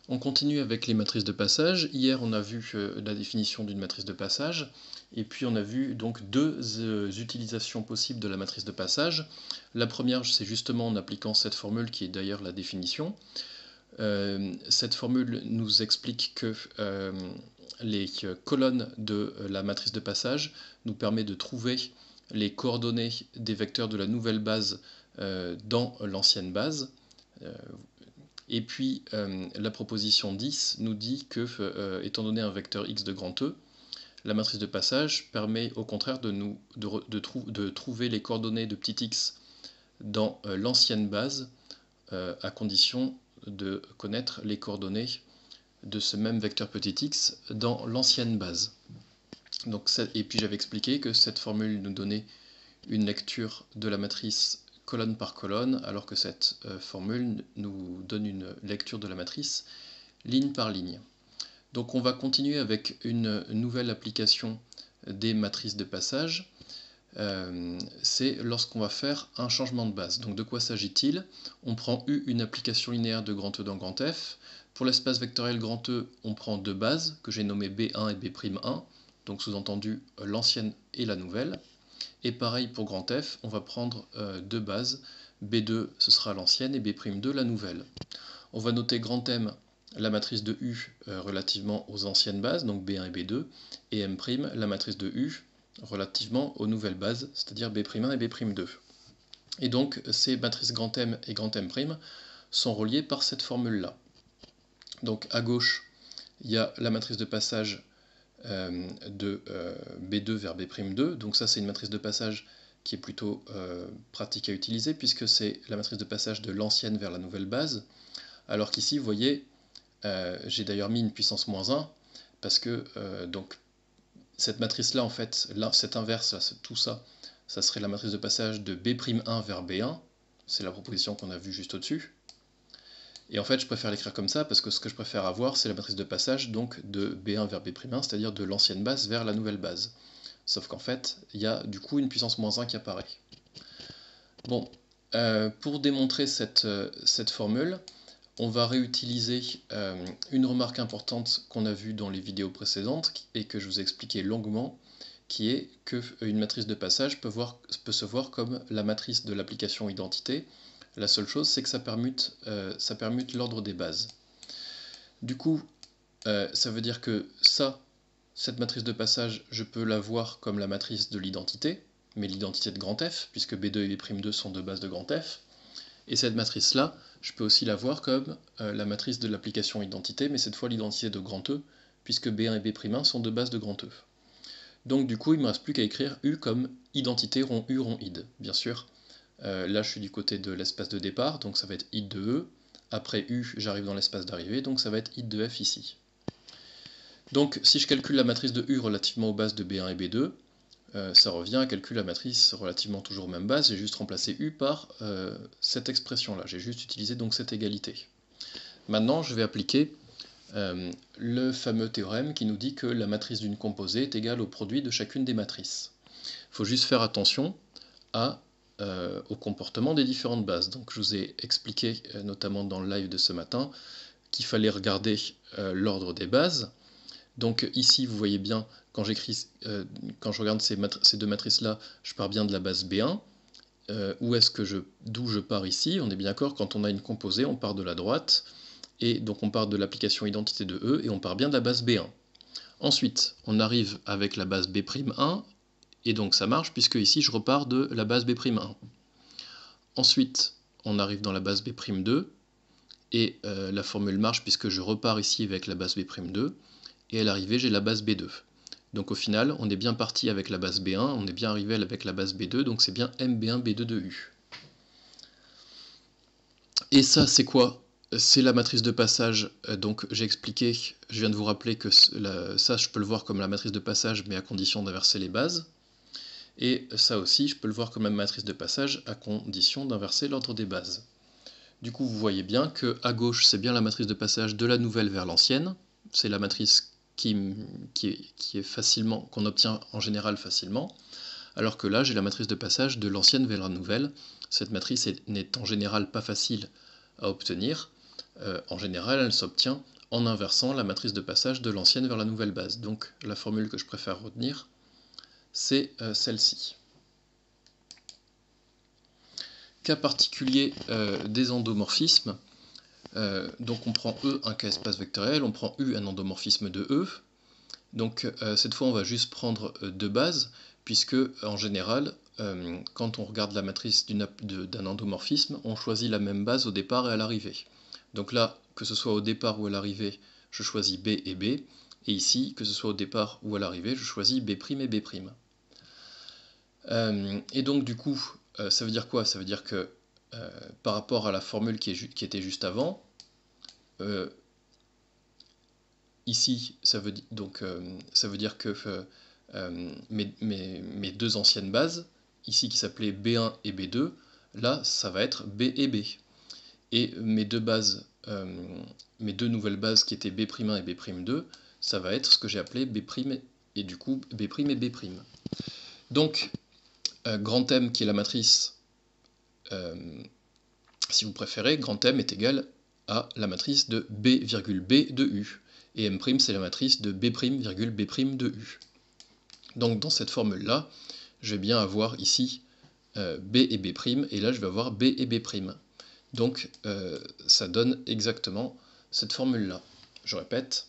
On continue avec les matrices de passage. Hier, on a vu la définition d'une matrice de passage, et puis on a vu donc deux utilisations possibles de la matrice de passage. La première, c'est justement en appliquant cette formule qui est d'ailleurs la définition. Cette formule nous explique que les colonnes de la matrice de passage nous permettent de trouver les coordonnées des vecteurs de la nouvelle base dans l'ancienne base. Et puis la proposition 10 nous dit que, étant donné un vecteur x de grand E, la matrice de passage permet au contraire de trouver les coordonnées de petit x dans l'ancienne base, à condition de connaître les coordonnées de ce même vecteur petit x dans l'ancienne base. Donc, et puis j'avais expliqué que cette formule nous donnait une lecture de la matrice colonne par colonne, alors que cette formule nous donne une lecture de la matrice ligne par ligne. Donc on va continuer avec une nouvelle application des matrices de passage. C'est lorsqu'on va faire un changement de base. Donc de quoi s'agit-il? On prend U, une application linéaire de grand E dans grand F. Pour l'espace vectoriel grand E, on prend deux bases que j'ai nommées B1 et B'1, donc sous-entendu l'ancienne et la nouvelle. Et pareil pour grand F, on va prendre deux bases, B2 ce sera l'ancienne et B'2 la nouvelle. On va noter grand M la matrice de U relativement aux anciennes bases, donc B1 et B2, et M' la matrice de U relativement aux nouvelles bases, c'est-à-dire B'1 et B'2. Et donc ces matrices grand M et grand M' sont reliées par cette formule-là. Donc à gauche, il y a la matrice de passage de B2 vers B'2, donc ça c'est une matrice de passage qui est plutôt pratique à utiliser, puisque c'est la matrice de passage de l'ancienne vers la nouvelle base, alors qu'ici, vous voyez, j'ai d'ailleurs mis une puissance moins 1, parce que donc, cette matrice-là, en fait, là, cette inverse, là, tout ça, ça serait la matrice de passage de B'1 vers B1, c'est la proposition qu'on a vue juste au-dessus. Et en fait, je préfère l'écrire comme ça, parce que ce que je préfère avoir, c'est la matrice de passage donc de B1 vers B'1, c'est-à-dire de l'ancienne base vers la nouvelle base. Sauf qu'en fait, il y a du coup une puissance moins 1 qui apparaît. Bon, pour démontrer cette formule, on va réutiliser une remarque importante qu'on a vue dans les vidéos précédentes et que je vous ai expliqué longuement, qui est qu'une matrice de passage peut se voir comme la matrice de l'application identité. La seule chose, c'est que ça permute l'ordre des bases. Du coup, ça veut dire que cette matrice de passage, je peux la voir comme la matrice de l'identité, mais l'identité de grand F, puisque B2 et B'2 sont deux bases de grand F. Et cette matrice-là, je peux aussi la voir comme la matrice de l'application identité, mais cette fois l'identité de grand E, puisque B1 et B'1 sont deux bases de grand E. Donc du coup, il ne me reste plus qu'à écrire U comme identité rond U rond id. Bien sûr, là je suis du côté de l'espace de départ, donc ça va être id de E. Après U, j'arrive dans l'espace d'arrivée, donc ça va être id de F ici. Donc si je calcule la matrice de U relativement aux bases de B1 et B2, ça revient à calculer la matrice relativement toujours aux mêmes bases, j'ai juste remplacé U par cette expression-là, j'ai juste utilisé donc cette égalité. Maintenant, je vais appliquer le fameux théorème qui nous dit que la matrice d'une composée est égale au produit de chacune des matrices. Il faut juste faire attention au comportement des différentes bases. Donc je vous ai expliqué, notamment dans le live de ce matin, qu'il fallait regarder l'ordre des bases. Donc ici, vous voyez bien, quand je regarde ces deux matrices-là, je pars bien de la base B1. D'où je pars ici? On est bien d'accord, quand on a une composée, on part de la droite, et donc on part de l'application identité de E, et on part bien de la base B1. Ensuite, on arrive avec la base B'1, et donc ça marche, puisque ici je repars de la base B'1. Ensuite, on arrive dans la base B'2, et la formule marche puisque je repars ici avec la base B'2, et à l'arrivée j'ai la base B2. Donc au final, on est bien parti avec la base B1, on est bien arrivé avec la base B2, donc c'est bien MB1 B2 de U. Et ça, c'est quoi? C'est la matrice de passage, donc j'ai expliqué, je viens de vous rappeler que ça, je peux le voir comme la matrice de passage, mais à condition d'inverser les bases. Et ça aussi, je peux le voir comme la matrice de passage, à condition d'inverser l'ordre des bases. Du coup, vous voyez bien que à gauche, c'est bien la matrice de passage de la nouvelle vers l'ancienne. C'est la matrice qu'on obtient en général facilement, alors que là j'ai la matrice de passage de l'ancienne vers la nouvelle. Cette matrice n'est en général pas facile à obtenir, en général, elle s'obtient en inversant la matrice de passage de l'ancienne vers la nouvelle base. Donc la formule que je préfère retenir, c'est celle-ci. Cas particulier des endomorphismes. Donc on prend E un cas espace vectoriel, on prend U un endomorphisme de E. Donc cette fois on va juste prendre deux bases, puisque en général, quand on regarde la matrice d'un endomorphisme, on choisit la même base au départ et à l'arrivée. Donc là, que ce soit au départ ou à l'arrivée, je choisis B et B, et ici, que ce soit au départ ou à l'arrivée, je choisis B' et B'. Et donc du coup, ça veut dire quoi? Ça veut dire que par rapport à la formule qui était juste avant, ici, ça veut dire que mes deux anciennes bases, ici qui s'appelaient B1 et B2, là, ça va être B et B. Et mes deux nouvelles bases qui étaient B'1 et B'2, ça va être ce que j'ai appelé B' et du coup B' et B'. Donc, grand M qui est la matrice, si vous préférez, grand M est égal à la matrice de B, B de U. Et M' c'est la matrice de B', B' de U. Donc dans cette formule-là, je vais bien avoir ici B et B', et là je vais avoir B et B'. Donc ça donne exactement cette formule-là. Je répète,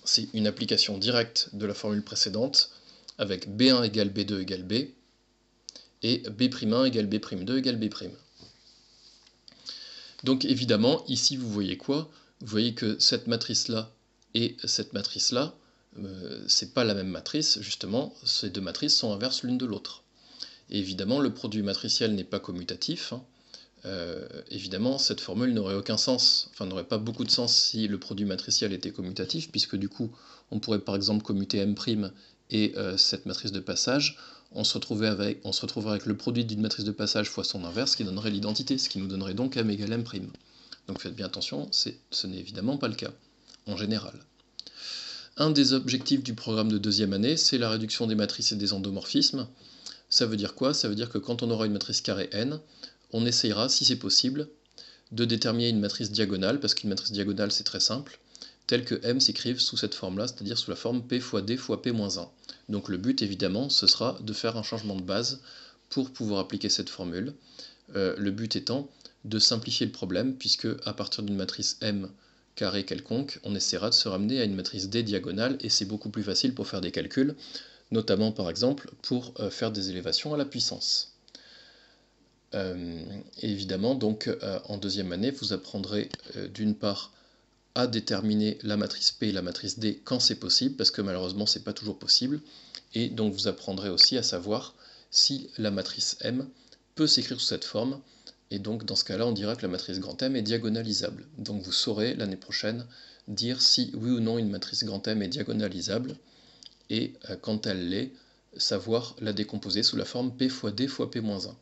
c'est une application directe de la formule précédente, avec B1 égale B2 égale B, et B'1 égale B'2 égale B'. Donc évidemment, ici vous voyez quoi? Vous voyez que cette matrice-là et cette matrice-là, c'est pas la même matrice, justement, ces deux matrices sont inverses l'une de l'autre. Et évidemment, le produit matriciel n'est pas commutatif. Évidemment, cette formule n'aurait aucun sens, enfin n'aurait pas beaucoup de sens si le produit matriciel était commutatif, puisque du coup, on pourrait par exemple commuter M' et cette matrice de passage, on se retrouverait avec le produit d'une matrice de passage fois son inverse qui donnerait l'identité, ce qui nous donnerait donc M égale M'. Donc faites bien attention, ce n'est évidemment pas le cas, en général. Un des objectifs du programme de deuxième année, c'est la réduction des matrices et des endomorphismes. Ça veut dire quoi? Ça veut dire que quand on aura une matrice carrée n, on essayera, si c'est possible, de déterminer une matrice diagonale, parce qu'une matrice diagonale c'est très simple, telle que M s'écrive sous cette forme-là, c'est-à-dire sous la forme P fois D fois P-1. Donc le but évidemment, ce sera de faire un changement de base pour pouvoir appliquer cette formule. Le but étant de simplifier le problème, puisque à partir d'une matrice M carré quelconque, on essaiera de se ramener à une matrice D diagonale, et c'est beaucoup plus facile pour faire des calculs, notamment par exemple pour faire des élévations à la puissance. Et évidemment, donc en deuxième année, vous apprendrez d'une part à déterminer la matrice P et la matrice D quand c'est possible, parce que malheureusement c'est pas toujours possible, et donc vous apprendrez aussi à savoir si la matrice M peut s'écrire sous cette forme, et donc dans ce cas-là on dira que la matrice grand M est diagonalisable. Donc vous saurez l'année prochaine dire si oui ou non une matrice grand M est diagonalisable, et quand elle l'est, savoir la décomposer sous la forme P fois D fois P-1.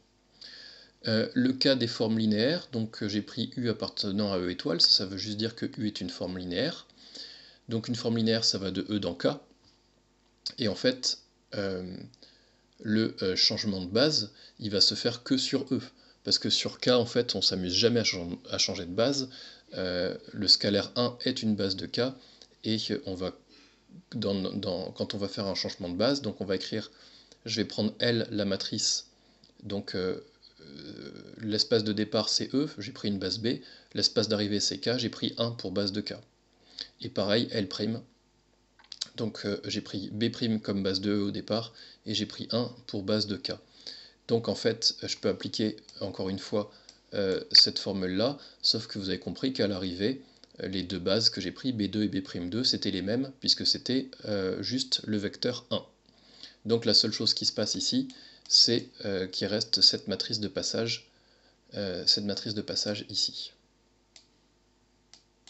Le cas des formes linéaires, donc j'ai pris U appartenant à E étoile, ça veut juste dire que U est une forme linéaire. Donc une forme linéaire, ça va de E dans K. Et en fait, le changement de base, il va se faire que sur E. Parce que sur K, en fait, on s'amuse jamais à changer de base. Le scalaire 1 est une base de K, et on va, quand on va faire un changement de base, donc on va écrire, je vais prendre L, la matrice, donc l'espace de départ c'est E, j'ai pris une base B, l'espace d'arrivée c'est K, j'ai pris 1 pour base de K. Et pareil, L', donc j'ai pris B' comme base de E au départ, et j'ai pris 1 pour base de K. Donc en fait, je peux appliquer encore une fois cette formule-là, sauf que vous avez compris qu'à l'arrivée, les deux bases que j'ai pris, B2 et B'2, c'était les mêmes, puisque c'était juste le vecteur 1. Donc la seule chose qui se passe ici, c'est qu'il reste cette matrice de passage ici.